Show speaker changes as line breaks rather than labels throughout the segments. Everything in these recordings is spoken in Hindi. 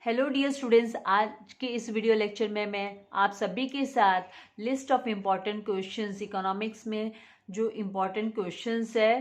हेलो डियर स्टूडेंट्स, आज के इस वीडियो लेक्चर में मैं आप सभी के साथ list of important questions economics में जो इम्पॉर्टेंट क्वेश्चंस है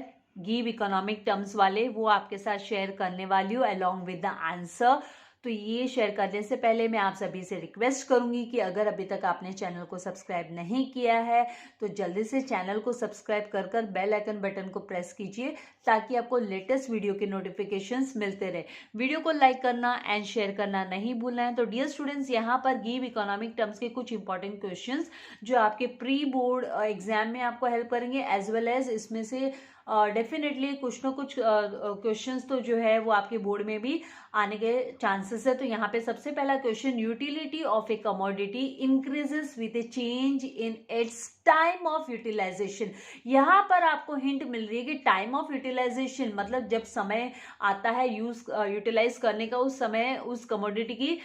गिव इकोनॉमिक टर्म्स वाले वो आपके साथ शेयर करने वाली हूँ अलोंग विद द आंसर। तो ये शेयर करने से पहले मैं आप सभी से रिक्वेस्ट करूंगी कि अगर अभी तक आपने चैनल को सब्सक्राइब नहीं किया है तो जल्दी से चैनल को सब्सक्राइब कर बेल आइकन बटन को प्रेस कीजिए ताकि आपको लेटेस्ट वीडियो के नोटिफिकेशंस मिलते रहे। वीडियो को लाइक करना एंड शेयर करना नहीं भूलना है। तो डियर स्टूडेंट्स, यहाँ पर गिव इकोनॉमिक टर्म्स के कुछ इंपॉर्टेंट क्वेश्चंस जो आपके प्री बोर्ड एग्जाम में आपको हेल्प करेंगे, एज वेल एज इसमें से डेफिनेटली कुछ ना कुछ क्वेश्चंस तो जो है वो आपके बोर्ड में भी आने के चांसेस है। तो यहाँ पे सबसे पहला question, utility of a commodity increases with a change in its time of utilization. यहाँ पर आपको हिंट मिल रही है कि टाइम ऑफ यूटिलाइजेशन मतलब जब समय आता है यूटिलाइज करने का, उस समय उस कमोडिटी की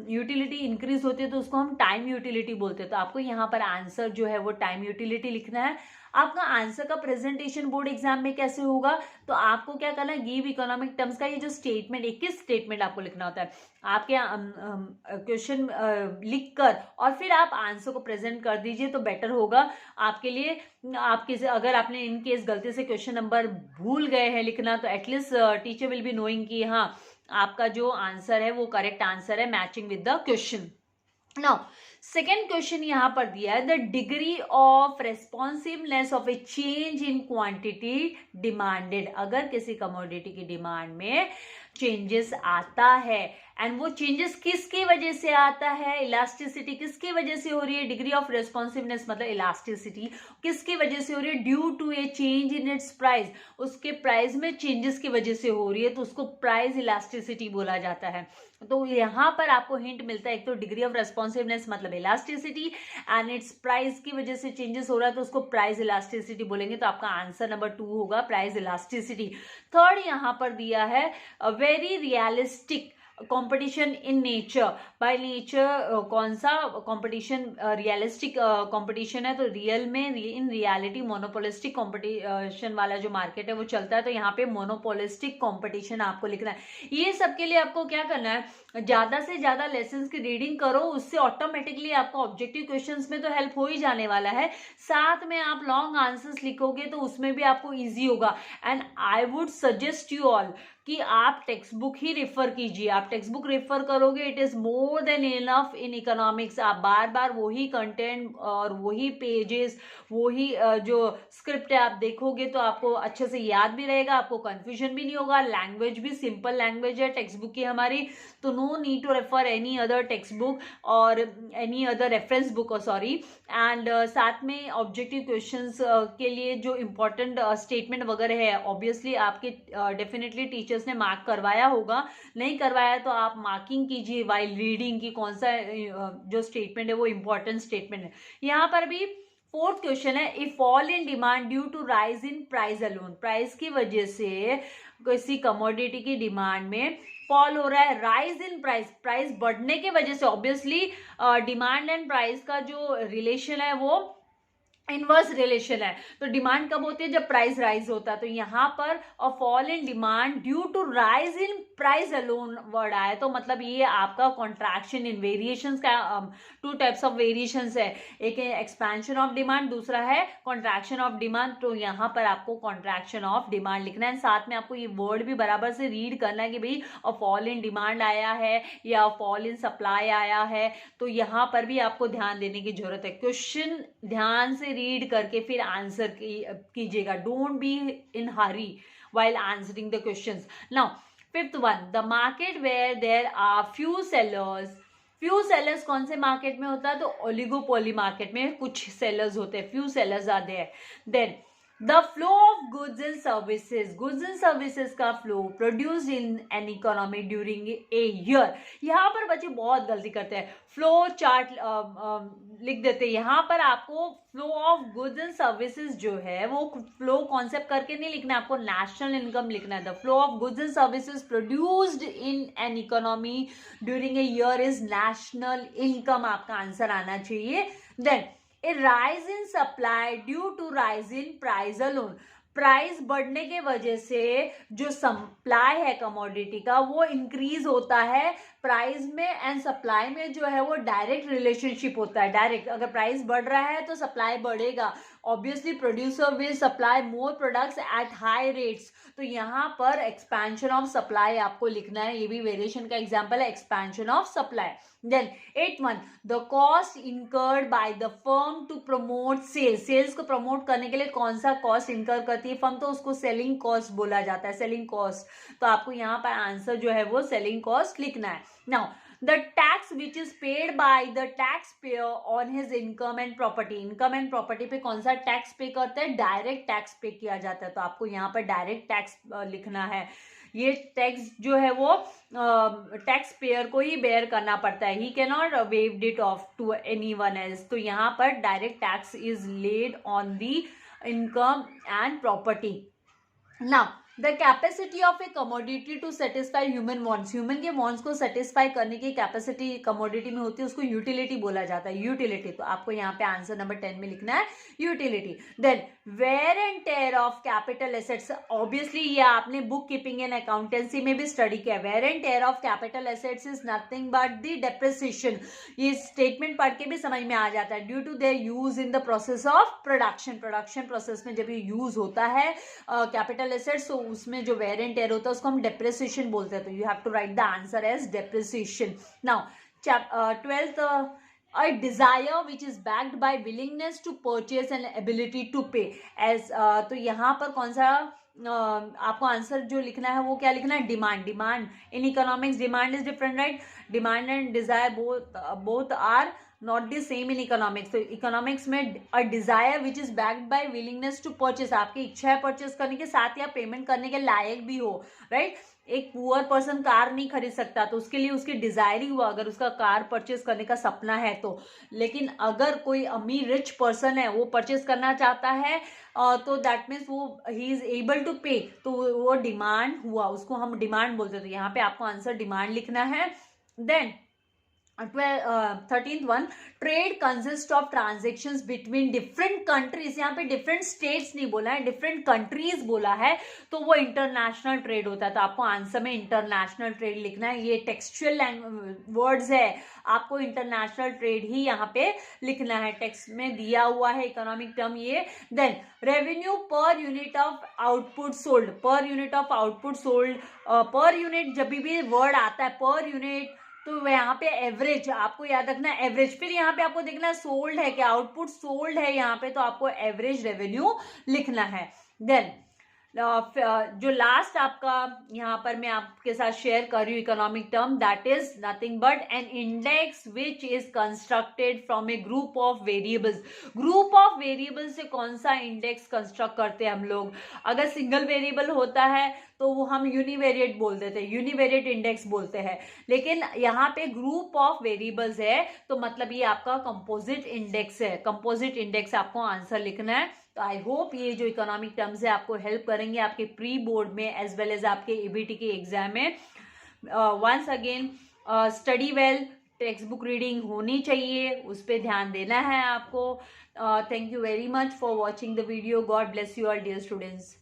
यूटिलिटी इंक्रीज होती है तो उसको हम टाइम यूटिलिटी बोलते हैं। तो आपको यहाँ पर आंसर जो है वो टाइम यूटिलिटी लिखना है। आपका आंसर का प्रेजेंटेशन बोर्ड एग्जाम में कैसे होगा, तो आपको क्या करना है, गिव इकोनॉमिक टर्म्स का ये जो स्टेटमेंट 21 स्टेटमेंट आपको लिखना होता है। आपके क्वेश्चन लिखकर और फिर आप आंसर को प्रेजेंट कर दीजिए तो बेटर होगा आपके लिए। अगर आपने इन केस गलती से क्वेश्चन नंबर भूल गए हैं लिखना तो at least teacher will be knowing कि हाँ आपका जो आंसर है वो करेक्ट आंसर है, matching with the question. Now second question यहां पर दिया है, the degree of responsiveness of A change in quantity demanded. अगर किसी कमोडिटी की डिमांड में चेंजेस आता है एंड वो चेंजेस किसकी वजह से आता है, इलास्टिसिटी किसकी वजह से हो रही है, डिग्री ऑफ रेस्पॉन्सिवनेस मतलब इलास्टिसिटी किसकी वजह से हो रही है, due to a change in its price, उसके प्राइस में चेंजेस की वजह से हो रही है तो उसको प्राइस इलास्टिसिटी बोला जाता है। तो यहाँ पर आपको हिंट मिलता है, एक तो डिग्री ऑफ रेस्पॉन्सिवनेस मतलब इलास्टिसिटी एंड इट्स प्राइस की वजह से चेंजेस हो रहा है तो उसको प्राइस इलास्टिसिटी बोलेंगे। तो आपका आंसर नंबर 2 होगा, प्राइस इलास्टिसिटी। थर्ड यहाँ पर दिया है, very realistic competition in nature. By nature कौन सा कंपटीशन रियलिस्टिक कंपटीशन है, तो रियल में इन रियलिटी मोनोपोलिस्टिक कंपटीशन वाला जो मार्केट है वो चलता है। तो यहाँ पे मोनोपोलिस्टिक कंपटीशन आपको लिखना है। ये सब के लिए आपको क्या करना है, ज्यादा से ज्यादा लेसन्स की रीडिंग करो, उससे ऑटोमेटिकली आपको ऑब्जेक्टिव क्वेश्चंस में तो हेल्प हो ही जाने वाला है, साथ में आप लॉन्ग आंसर्स लिखोगे तो उसमें भी आपको इजी होगा। And I would suggest you all कि आप टेक्स्ट बुक ही रेफर कीजिए। आप टेक्स्ट बुक रेफर करोगे, it is more than enough in economics. आप बार बार वही कंटेंट और वही पेजेस वही जो स्क्रिप्ट है आप देखोगे तो आपको अच्छे से याद भी रहेगा, आपको कंफ्यूजन भी नहीं होगा। लैंग्वेज भी सिंपल लैंग्वेज है टेक्स्ट बुक की हमारी, तो no need to refer any other text book और any other reference book sorry. And साथ में ऑब्जेक्टिव क्वेश्चंस के लिए जो इम्पोर्टेंट स्टेटमेंट वगैरह है ऑब्वियसली आपके डेफिनेटली टीचर्स ने मार्क करवाया होगा, नहीं करवाया तो आप मार्किंग कीजिए वाइल रीडिंग की कौन सा जो स्टेटमेंट है वो इम्पोर्टेंट स्टेटमेंट है। यहाँ पर भी फोर्थ क्वेश्चन है, a fall in demand due to rise in price alone. Price की वजह से किसी कमोडिटी की डिमांड में फॉल हो रहा है, राइज इन प्राइस प्राइस बढ़ने की वजह से। ऑब्वियसली डिमांड एंड प्राइस का जो रिलेशन है वो इनवर्स रिलेशन है। तो डिमांड कब होती है, जब प्राइस राइज होता है। तो यहाँ पर a fall in demand due to rise in price alone word आया तो मतलब ये आपका कॉन्ट्रैक्शन इन वेरिएशंस का टू टाइप्स ऑफ वेरिएशंस है, एक एक्सपेंशन ऑफ डिमांड, दूसरा है कॉन्ट्रैक्शन ऑफ डिमांड। तो यहाँ पर आपको कॉन्ट्रैक्शन ऑफ डिमांड लिखना है, साथ में आपको ये वर्ड भी बराबर से रीड करना है कि भाई अ फॉल इन डिमांड आया है या फॉल इन सप्लाई आया है। तो यहाँ पर भी आपको ध्यान देने की जरूरत है। क्वेश्चन ध्यान से रीड करके फिर आंसर कीजिएगा, don't be in Hari while answering the questions. Now fifth one, the market where there are few sellers कौन से मार्केट में होता है, तो ओलिगोपोली मार्केट में कुछ सेलर्स होते हैं, few sellers are there. Then the flow of goods and services का flow produce in an economy during a year. यहाँ पर बच्चे बहुत गलती करते हैं, फ्लो चार्ट लिख देते हैं। यहाँ पर आपको flow of goods and services जो है वो फ्लो कॉन्सेप्ट करके नहीं लिखना है, आपको नेशनल इनकम लिखना है। The flow of goods and services produced in an economy during a year is national income, आपका आंसर आना चाहिए। Then a rise in supply due to rise in price alone. Price बढ़ने के वजह से जो सप्लाई है कमोडिटी का वो इंक्रीज होता है प्राइस में एंड सप्लाई में जो है वो डायरेक्ट रिलेशनशिप होता है, डायरेक्ट। अगर प्राइस बढ़ रहा है तो सप्लाई बढ़ेगा, obviously producer will supply more products at high rates. तो यहाँ पर एक्सपेंशन ऑफ सप्लाई आपको लिखना है, ये भी वेरिएशन का एग्जांपल है, expansion of supply. Then 8.1 the cost incurred by the firm to promote sales, sales को प्रमोट करने के लिए कौन सा कॉस्ट इंकर करती है फर्म, तो उसको सेलिंग कॉस्ट बोला जाता है, सेलिंग कॉस्ट। तो आपको यहाँ पर आंसर जो है वो सेलिंग कॉस्ट लिखना है। Now the tax which is paid by the taxpayer on his income and property, income and property पे कौन सा टैक्स पे करते हैं, डायरेक्ट टैक्स पे किया जाता है। तो आपको यहाँ पर डायरेक्ट टैक्स लिखना है। ये टैक्स जो है वो टैक्स पेयर को ही बेयर करना पड़ता है, he can not waive it off to anyone else. तो यहाँ पर direct tax is levied on the income and property. Now the capacity of a commodity to satisfy human wants, human के वांट्स को सेटिस्फाई करने की कैपेसिटी कमोडिटी में होती है, उसको यूटिलिटी बोला जाता है, यूटिलिटी। तो आपको यहाँ पे आंसर नंबर 10 में लिखना है utility. Then wear and tear of capital assets, obviously ये आपने बुक कीपिंग एंड अकाउंटेंसी में भी स्टडी किया। Wear and tear of capital assets is nothing but the depreciation, ये स्टेटमेंट पढ़ के भी समझ में आ जाता है, due to their use in the process of production, production process में जब ये यूज होता है कैपिटल एसेट्स, तो उसमें जो वेयर एंड टेयर होता है उसको हम डेप्रिसिएशन बोलते हैं। तो you have to write the answer as depreciation. Now 12th a desire which is backed by willingness to purchase and ability to pay as तो यहाँ पर कौन सा आपको आंसर जो लिखना है वो क्या लिखना है, demand. Demand in economics demand is different, right. Demand and desire both are not the same in economics. तो इकोनॉमिक्स में a desire which is backed by willingness to purchase, आपकी इच्छा है परचेस करने के, साथ ही आप पेमेंट करने के लायक भी हो, राइट। एक पुअर पर्सन कार नहीं खरीद सकता, तो उसके लिए उसकी डिजायर ही हुआ अगर उसका कार परचेस करने का सपना है तो। लेकिन अगर कोई अमीर रिच पर्सन है वो परचेस करना चाहता है तो दैट मीन्स वो ही इज एबल टू पे, तो वो डिमांड हुआ, उसको हम डिमांड बोलते हैं। तो यहाँ पे आपको आंसर डिमांड लिखना है। Then 13th one trade consist of transactions between different countries, यहाँ पे डिफरेंट स्टेट्स नहीं बोला है, डिफरेंट कंट्रीज बोला है, तो वो इंटरनेशनल ट्रेड होता है। तो आपको आंसर में इंटरनेशनल ट्रेड लिखना है, ये टेक्सचुअल वर्ड्स है, आपको इंटरनेशनल ट्रेड ही यहाँ पे लिखना है, टेक्स्ट में दिया हुआ है इकोनॉमिक टर्म ये। Then revenue per unit of output sold, per unit of output sold, per unit जब भी वर्ड आता है पर यूनिट तो यहाँ पे एवरेज आपको याद रखना है, एवरेज। फिर यहाँ पे आपको देखना है सोल्ड है क्या, आउटपुट सोल्ड है यहाँ पे, तो आपको एवरेज रेवेन्यू लिखना है। देन जो लास्ट आपका यहाँ पर मैं आपके साथ शेयर कर रही हूँ economic term, that is nothing but an index which is constructed from a group of variables. Group of variables से कौन सा इंडेक्स कंस्ट्रक्ट करते हैं हम लोग, अगर सिंगल वेरिएबल होता है तो वो हम यूनिवेरिएट बोल देते हैं, यूनिवेरिएट इंडेक्स बोलते हैं। लेकिन यहाँ पे ग्रुप ऑफ वेरिएबल्स है तो मतलब ये आपका कंपोजिट इंडेक्स है, कंपोजिट इंडेक्स आपको आंसर लिखना है। तो आई होप ये जो इकोनॉमिक टर्म्स है आपको हेल्प करेंगे आपके प्री बोर्ड में एज वेल एज आपके ईबीटी के एग्जाम में। Once again study well, text book reading होनी चाहिए, उस पर ध्यान देना है आपको। Thank you very much for watching the video. God bless you all dear students.